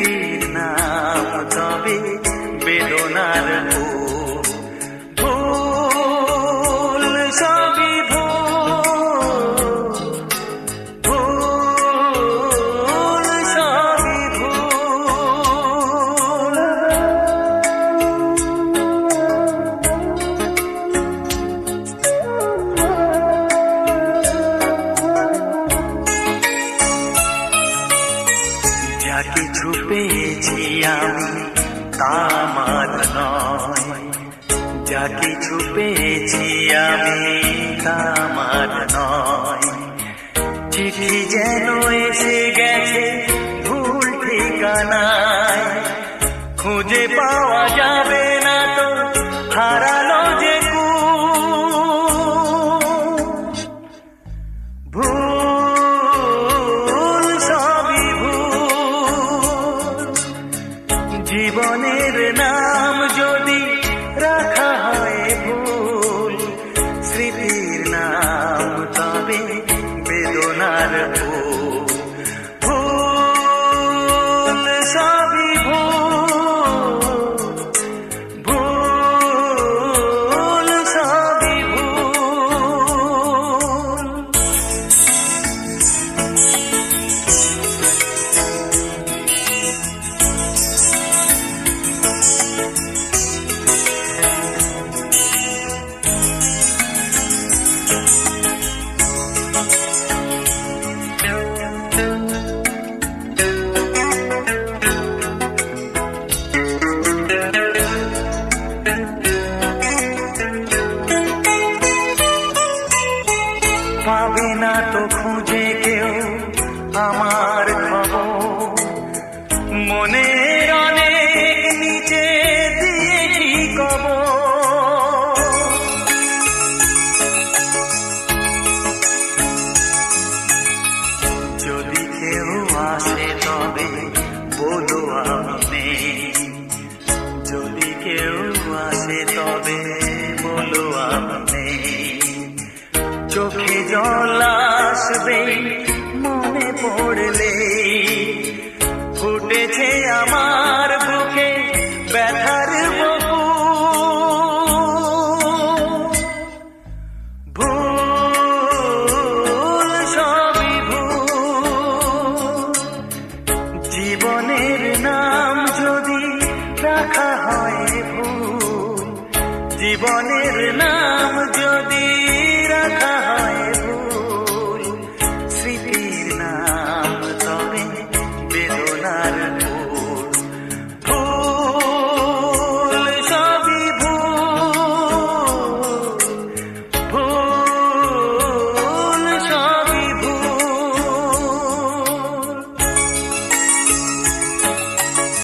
স্মৃতির নাম তবে বেদনার ভুল সবই ভুল সবই ভুল। যা কিছু পেয়েছি আমি তা আমার নয়, যা কিছু পেয়েছি আমি তা আমার নয়। চিঠি যেন এসে গেছে ভুল ঠিকানায়, খুঁজে পাওয়া যাবে না তো হারালো যে ভুল সবই ভুল। জীবনের নাম যদি রাখা হয় ভুল, স্মৃতির নাম তবে বেদনার ভুল। ভুল সবই ভুল, ভুল সবই ভুল। পাবে না তো খুঁজে কেউ আমার খবর, মনের অনেক নিচে দিয়েছি কবর। যদি কেউ আসে তবে বলো আমি নেই, যদি কেউ আসে তবে বলো আমি নেই। চোখে জল আসবে মনে পড়লে, ফুটেছে আমার বুকে ব্যথার বপু। ভুল সবই ভুল। জীবনের নাম যদি রাখা হয় ভুল, জীবনের নাম যদি